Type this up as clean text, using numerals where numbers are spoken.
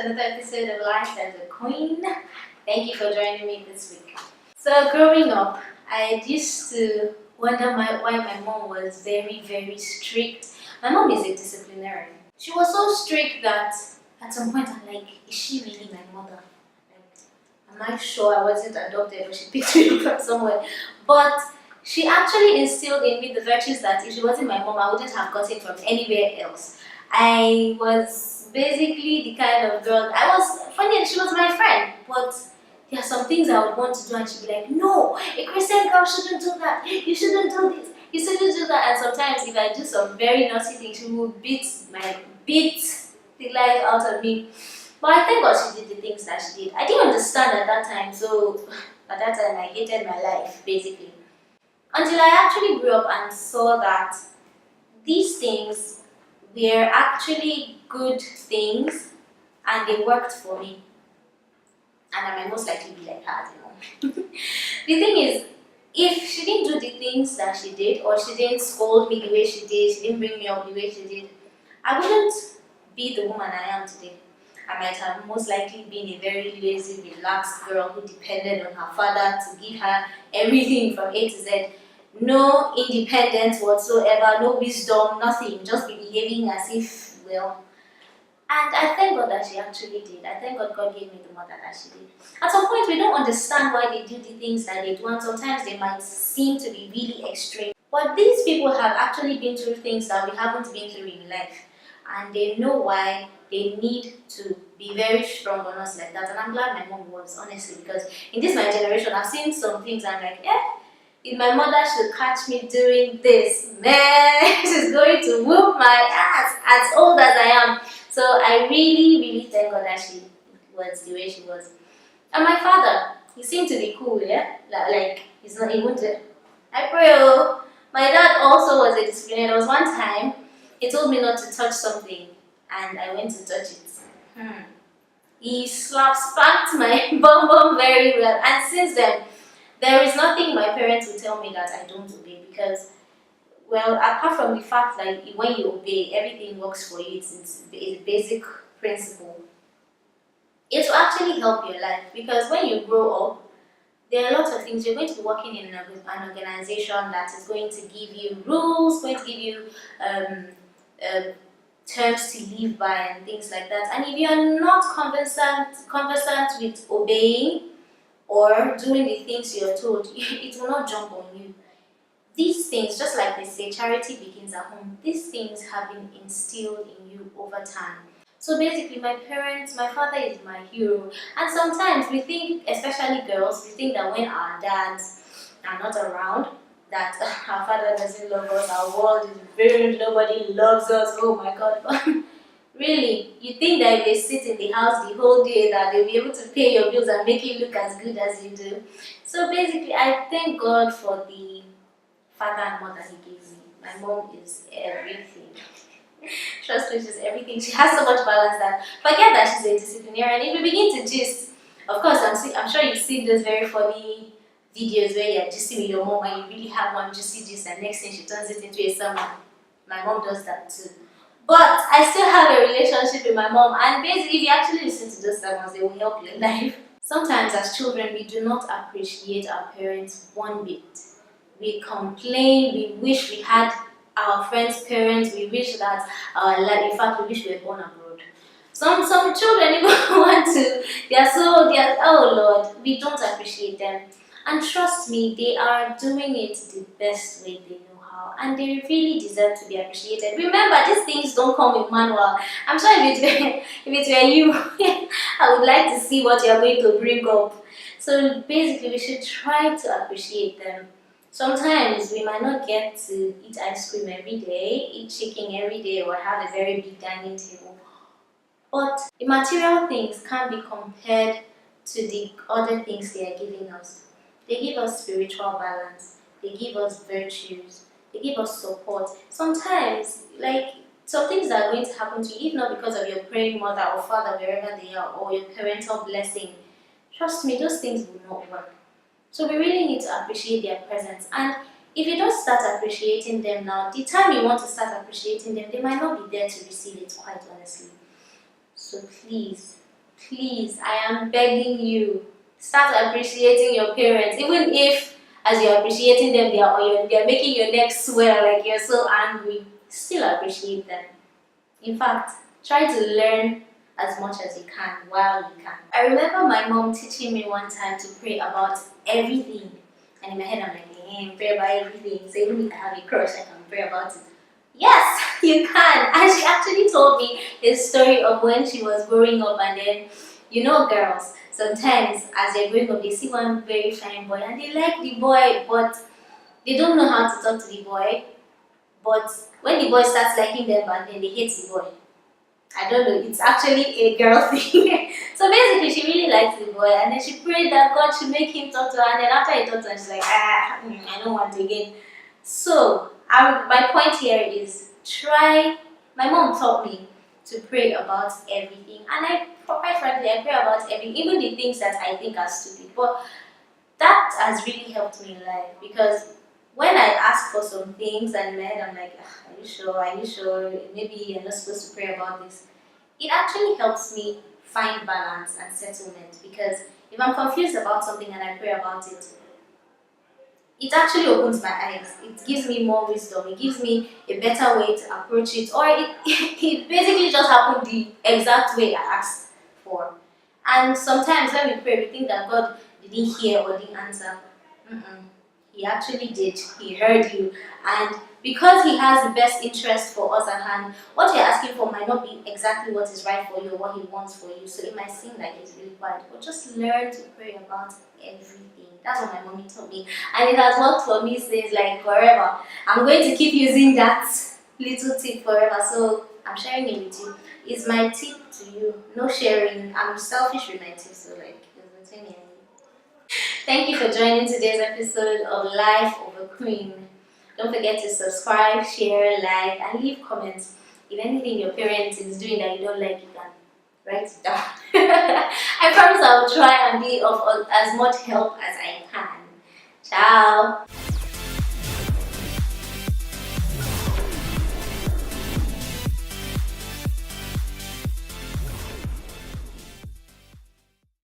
to another episode of Life as a Queen. Thank you for joining me this week. So growing up, I used to wonder why my mom was very, very strict. My mom is a disciplinarian. She was so strict that at some point I'm like, is she really my mother? Like, am I sure I wasn't adopted or she picked me up from somewhere? But she actually instilled in me the virtues that if she wasn't my mom, I wouldn't have gotten from anywhere else. I was basically the kind of girl, I was funny and she was my friend, but there are some things I would want to do and she'd be like, no, a Christian girl shouldn't do that, you shouldn't do this, you shouldn't do that. And sometimes if I do some very naughty things, she would beat the life out of me. But I thank God she did the things that she did. I didn't understand at that time, so at that time I hated my life basically. Until I actually grew up and saw that these things were actually good things and they worked for me. And I might most likely be like her, you know. The thing is, if she didn't do the things that she did, or she didn't scold me the way she did, she didn't bring me up the way she did, I wouldn't be the woman I am today. I might have most likely been a very lazy, relaxed girl who depended on her father to give her everything from A to Z. No independence whatsoever, no wisdom, nothing, just be behaving as if, well. And I thank God that she actually did. I thank God gave me the mother that she did. At some point, we don't understand why they do the things that they do, and sometimes they might seem to be really extreme. But these people have actually been through things that we haven't been through in life. And they know why they need to be very strong on us like that. And I'm glad my mom was, honestly, because in this my generation, I've seen some things I'm like, if my mother should catch me doing this, man, she's going to whoop my ass as old as I am. So I really, really thank God that she was the way she was. And my father, he seemed to be cool, yeah? Like he's not, he won't. I pray, oh. My dad also was a disciplinarian. There was one time, he told me not to touch something, and I went to touch it. He spanked my bum very well. And since then, there is nothing my parents will tell me that I don't obey, because, well, apart from the fact that when you obey, everything works for you, it's a basic principle. It will actually help your life, because when you grow up, there are lots of things. You're going to be working in an organization that is going to give you rules, going to give you terms to live by and things like that. And if you're not conversant with obeying or doing the things you're told, it will not jump on you. These things, just like they say, charity begins at home. These things have been instilled in you over time. So basically, my father is my hero. And sometimes we think, especially girls, we think that when our dads are not around, that our father doesn't love us, our world is ruined, nobody loves us, oh my God. But really, you think that if they sit in the house the whole day, that they'll be able to pay your bills and make you look as good as you do. So basically, I thank God for the father and mother he gave me. My mom is everything. Trust me, she's everything. She has so much balance that forget that she's a disciplinarian. If we begin to gist, of course, I'm sure you've seen those very funny videos where you're gisting with your mom and you really have one juicy gist, and next thing she turns it into a sermon. My mom does that too. But I still have a relationship with my mom, and basically, if you actually listen to those sermons, they will help your life. Sometimes, as children, we do not appreciate our parents one bit. We complain, we wish we had our friends' parents, we wish that our life, in fact, we wish we were born abroad. Some children even want to, oh Lord, we don't appreciate them. And trust me, they are doing it the best way they know how, and they really deserve to be appreciated. Remember, these things don't come with manual. I'm sure if it were you, I would like to see what you're going to bring up. So basically, we should try to appreciate them. Sometimes we might not get to eat ice cream every day, eat chicken every day, or have a very big dining table. But the material things can't be compared to the other things they are giving us. They give us spiritual balance, they give us virtues, they give us support. Sometimes, like, some things that are going to happen to you, if not because of your praying mother or father, wherever they are, or your parental blessing, trust me, those things will not work. So we really need to appreciate their presence. And if you don't start appreciating them now, the time you want to start appreciating them, they might not be there to receive it, quite honestly. So please, please, I am begging you, start appreciating your parents. Even if, as you're appreciating them, they're making your neck swell like you're so angry, still appreciate them. In fact, try to learn as much as you can while you can. I remember my mom teaching me one time to pray about everything. And in my head, I'm like, hey, pray about everything. So even if I have a crush, I can pray about it. Yes, you can. And she actually told me a story of when she was growing up, and then, girls, sometimes as they're growing up, they see one very fine boy and they like the boy, but they don't know how to talk to the boy. But when the boy starts liking them, and then they hate the boy. I don't know, it's actually a girl thing. So basically, she really likes the boy, and then she prayed that God should make him talk to her, and then after he talked to her, she's like, I don't want to again. So, my point here is try. My mom taught me to pray about everything, and quite frankly, I pray about everything, even the things that I think are stupid. But that has really helped me in life, because when I ask for some things and in my head I'm like, are you sure? Are you sure? Maybe you're not supposed to pray about this. It actually helps me find balance and settlement, because if I'm confused about something and I pray about it, it actually opens my eyes. It gives me more wisdom. It gives me a better way to approach it, or it basically just happened the exact way I asked for. And sometimes when we pray, we think that God didn't hear or didn't answer. Mm-mm. He actually did. He heard you. And because He has the best interest for us at hand, what you're asking for might not be exactly what is right for you or what He wants for you. So it might seem like it's really quiet. But just learn to pray about everything. That's what my mommy told me. And it has worked for me since like forever. I'm going to keep using that little tip forever. So I'm sharing it with you. It's my tip to you. No sharing. I'm selfish with my tips. So like, it's between me and you. Thank you for joining today's episode of Life of a Queen. Don't forget to subscribe, share, like, and leave comments. If anything your parents is doing that you don't like, you can write it down. I promise I will try and be of as much help as I can. Ciao!